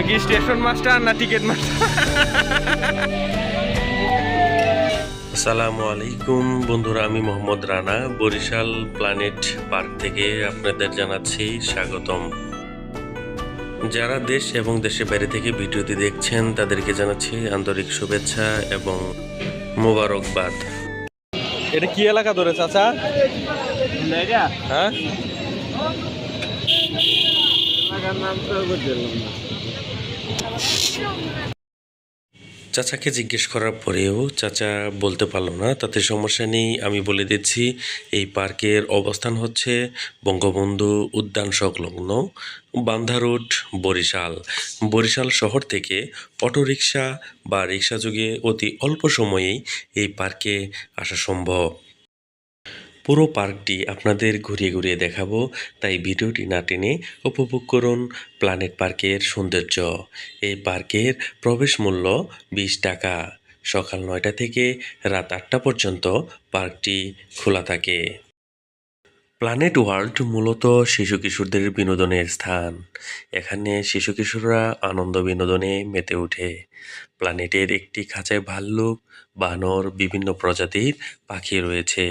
কি station master না ticket master? আসসালামু আলাইকুম বন্ধুরা, আমি মোহাম্মদ রানা বরিশাল প্ল্যানেট পার্ক থেকে আপনাদের জানাচ্ছি স্বাগতম। যারা দেশ এবং দেশের বাইরে থেকে ভিডিওটি দেখছেন তাদেরকে জানাচ্ছি আন্তরিক শুভেচ্ছা এবং মোবারকবাদ। এটা কি এলাকা ধরে চাচা? হ্যাঁ, চাচাকে জিজ্ঞেস করার পরেও চাচা বলতে পারলো না, তাতে সমস্যা নেই, আমি বলে দিচ্ছি। এই পার্কের অবস্থান হচ্ছে বঙ্গবন্ধু উদ্যান সংলগ্ন বান্ধা রোড, বরিশাল। বরিশাল শহর থেকে অটোরিকশা বা রিকশাযোগে অতি অল্প সময়েই এই পার্কে আসা সম্ভব। পুরো পার্কটি আপনাদের ঘুরিয়ে ঘুরিয়ে দেখাবো, তাই ভিডিওটি না টেনে উপভোগ করুন প্ল্যানেট পার্কের সৌন্দর্য। এই পার্কের প্রবেশ মূল্য 20 টাকা। সকাল 9টা থেকে রাত 8টা পর্যন্ত পার্কটি খোলা থাকে। প্ল্যানেট ওয়ার্ল্ড মূলত শিশু কিশোরদের বিনোদনের স্থান। এখানে শিশু কিশোররা আনন্দ বিনোদনে মেতে ওঠে। প্ল্যানেটের একটি খাঁচায় ভাল্লুক, বানর, বিভিন্ন প্রজাতির পাখি রয়েছে।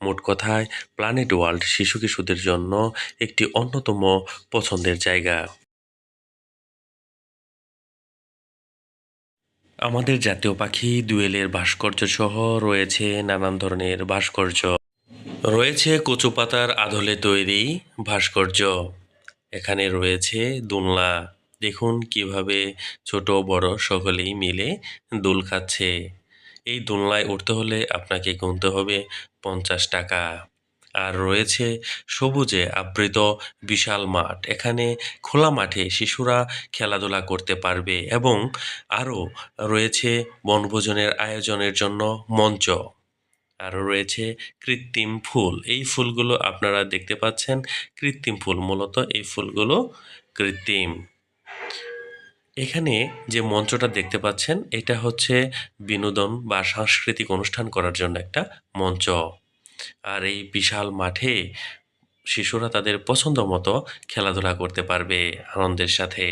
মোট কথায় প্ল্যানেট ওয়ার্ল্ড শিশু কিশোরদের জন্য একটি অন্যতম পছন্দের জায়গা। আমাদের জাতীয় পাখি দোয়েলের ভাস্কর্য সহ রয়েছে নানান ধরনের ভাস্কর্য। রয়েছে কচু পাতার আদলে তৈরি ভাস্কর্য। এখানে রয়েছে দোলনা। দেখুন কিভাবে ছোট বড় সকলেই মিলে দোল খাচ্ছে। এই দোলনায় উঠতে হলে আপনাকে গুনতে হবে 50 টাকা। আর রয়েছে সবুজে আবৃত বিশাল মাঠ। এখানে খোলা মাঠে শিশুরা খেলাধুলা করতে পারবে এবং আরও রয়েছে বনভোজনের আয়োজনের জন্য মঞ্চ। আরও রয়েছে কৃত্রিম ফুল। এই ফুলগুলো আপনারা দেখতে পাচ্ছেন কৃত্রিম ফুল, মূলত এই ফুলগুলো কৃত্রিম। এখানে যে মঞ্চটা দেখতে পাচ্ছেন এটা হচ্ছে বিনোদন বা সাংস্কৃতিক অনুষ্ঠান করার জন্য একটা মঞ্চ। আর এই বিশাল মাঠে শিশুরা তাদের পছন্দ মতো খেলাধুলা করতে পারবে আনন্দের সাথে।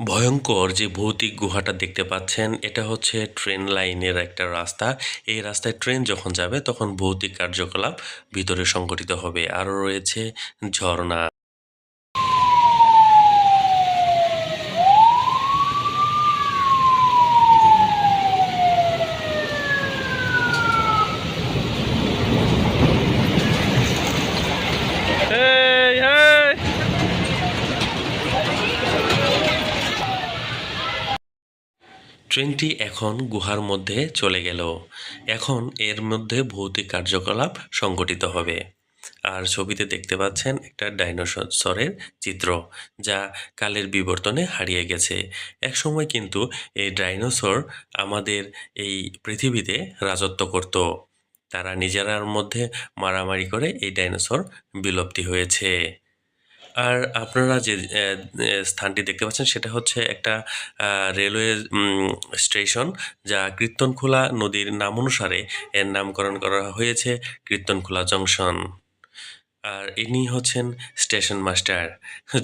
ভয়ঙ্কর যে ভৌতিক গুহাটা দেখতে পাচ্ছেন এটা হচ্ছে ট্রেন লাইনের একটা রাস্তা। এই রাস্তায় ট্রেন যখন যাবে তখন ভৌতিক কার্যকলাপ ভিতরে সংঘটিত হবে। আরও রয়েছে ঝর্ণা। এই এই ট্রেনটি এখন গুহার মধ্যে চলে গেল। এখন এর মধ্যে ভৌতিক কার্যকলাপ সংঘটিত হবে। আর ছবিতে দেখতে পাচ্ছেন একটা ডাইনোসরের চিত্র, যা কালের বিবর্তনে হারিয়ে গেছে। একসময় কিন্তু এই ডাইনোসর আমাদের এই পৃথিবীতে রাজত্ব করত। তারা নিজেরার মধ্যে মারামারি করে এই ডাইনোসর বিলুপ্তি হয়েছে। আর আপনারা যে স্থানটি দেখতে পাচ্ছেন সেটা হচ্ছে একটা রেলওয়ে স্টেশন, যা কীর্তনখোলা নদীর নাম অনুসারে এর নামকরণ করা হয়েছে কীর্তনখোলা জংশন। আর ইনি হচ্ছেন স্টেশন মাস্টার।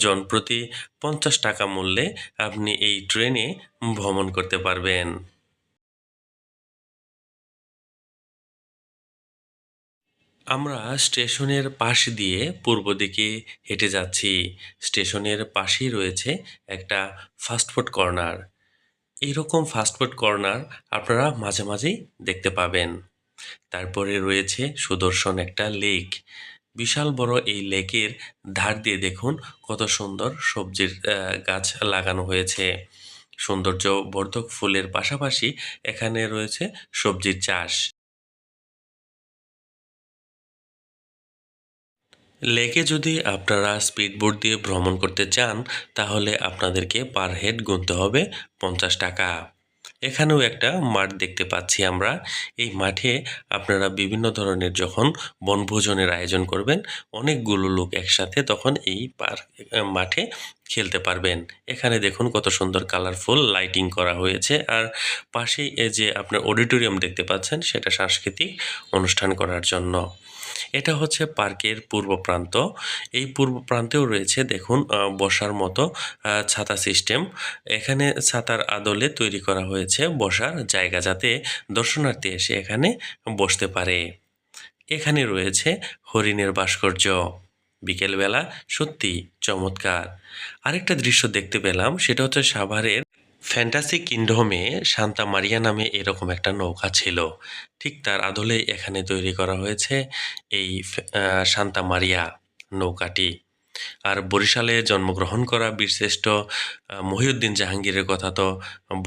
জনপ্রতি 50 টাকা মূল্যে আপনি এই ট্রেনে ভ্রমণ করতে পারবেন। আমরা স্টেশনের পাশ দিয়ে পূর্ব দিকে হেঁটে যাচ্ছি। স্টেশনের পাশেই রয়েছে একটা ফাস্টফুড কর্নার। এইরকম ফাস্টফুড কর্নার আপনারা মাঝে মাঝেই দেখতে পাবেন। তারপরে রয়েছে সুদর্শন একটা লেক। বিশাল বড় এই লেকের ধার দিয়ে দেখুন কত সুন্দর সবজির গাছ লাগানো হয়েছে। সৌন্দর্য বর্ধক ফুলের পাশাপাশি এখানে রয়েছে সবজির চাষ। লেকে যদি আপনারা স্পিডবোট দিয়ে ভ্রমণ করতে চান তাহলে আপনাদেরকে পার হেড গুনতে হবে 50 টাকা। এখানেও একটা মাঠ দেখতে পাচ্ছি আমরা। এই মাঠে আপনারা বিভিন্ন ধরনের যখন বনভোজনের আয়োজন করবেন, অনেকগুলো লোক একসাথে তখন এই মাঠে খেলতে পারবেন। এখানে দেখুন কত সুন্দর কালারফুল লাইটিং করা হয়েছে। আর পাশেই এই যে আপনার অডিটোরিয়াম দেখতে পাচ্ছেন সেটা সাংস্কৃতিক অনুষ্ঠান করার জন্য। এটা হচ্ছে পার্কের পূর্ব প্রান্ত। এই পূর্ব প্রান্তেও রয়েছে দেখুন বসার মতো ছাতা সিস্টেম। এখানে ছাতার আদলে তৈরি করা হয়েছে বসার জায়গা, যাতে দর্শনার্থী এসে এখানে বসতে পারে। এখানে রয়েছে হরিণের ভাস্কর্য। বিকেলবেলা সত্যি চমৎকার। আরেকটা দৃশ্য দেখতে পেলাম, সেটা হচ্ছে সাভারের ফ্যান্টাসি কিংডমে সান্তা মারিয়া নামে এরকম একটা নৌকা ছিল। ঠিক তার আদলে এখানে তৈরি করা হয়েছে এই সান্তা মারিয়া নৌকাটি। আর বরিশালে জন্মগ্রহণ করা বীরশ্রেষ্ঠ মহিউদ্দিন জাহাঙ্গীরের কথা তো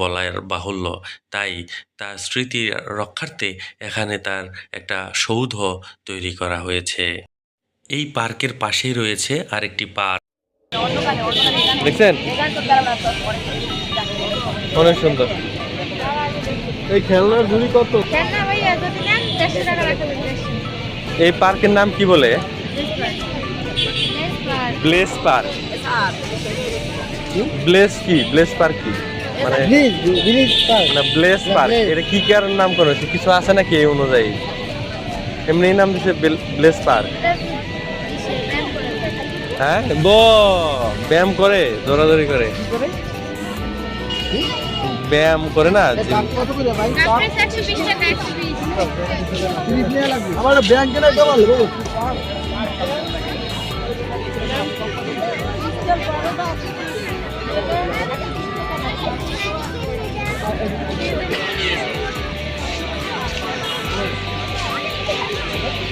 বলার বাহুল্য। তাই তার স্মৃতি রক্ষার্থে এখানে তার একটা সৌধ তৈরি করা হয়েছে। এই পার্কের পাশেই রয়েছে আরেকটি পার্ক। দেখছেন অনেক সুন্দর। এই খেলনার ঝুড়ি কত? এই পার্কের নাম কি বলে? Bless park. ব্লেস কি? ব্লেস পার্ক কি মানে? না, ব্লেস পার্ক এটা কি কারণ নাম করেছে? কিছু আছে নাকি এই অনুযায়ী? এমনি নাম দিছে ব্লেস পার্ক। হ্যাঁ, ব্যায়াম করে, দৌড়াদৌড়ি করে, ব্যায়াম করে না? আমার ব্যাংকে না জমা হলো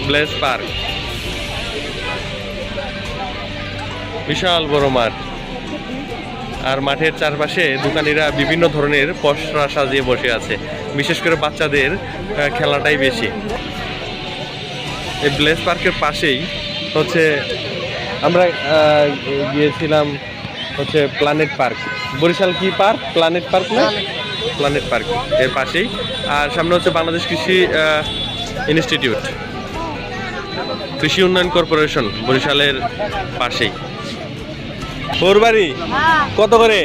ব্লেস পার্ক বিশাল বড় মাঠ, আর মাঠের চারপাশে দোকানিরা বিভিন্ন ধরনের পসরা সাজিয়ে বসে আছে। বিশেষ করে বাচ্চাদের খেলাটাই বেশি। এই ব্লেস পার্কের পাশেই হচ্ছে আমরা গিয়েছিলাম হচ্ছে প্ল্যানেট পার্ক। বরিশাল কি পার্ক? প্ল্যানেট পার্ক না? প্ল্যানেট পার্ক এর পাশেই। আর সামনে হচ্ছে বাংলাদেশ কৃষি ইনস্টিটিউট, কৃষি উন্নয়ন কর্পোরেশন, বরিশালের পাশেই। ফোরবাড়ি কত করে?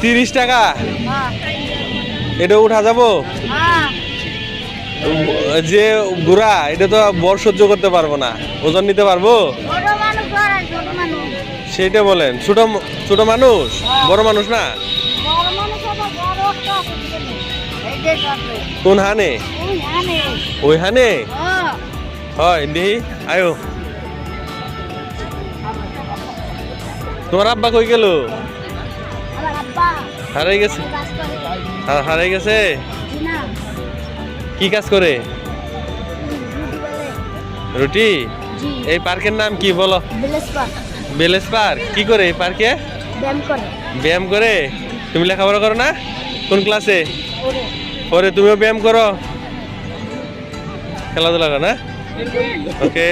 30 টাকা। এটা উঠা যাবো? যে বুড়া, এটা তো বর সহ্য করতে পারবো না। ওজন নিতে পারবো? সেইটা বলেন। ছোট ছোট মানুষ, বড় মানুষ না? কোন হানে? ওই হানে হয় দেহি। আয়ো, তোমার আব্বা কই গেল? হারাই গেছে। হারাই গেছে? কি কাজ করে? রুটি। এই পার্কের নাম কি বলো? বেলেস পার্ক। কি করে এই পার্কে? ব্যায়াম করে। তুমি লেখাপড়া করো না? কোন ক্লাসে? পরে তুমিও ব্যায়াম করো, খেলাধুলা করো না? ওকে।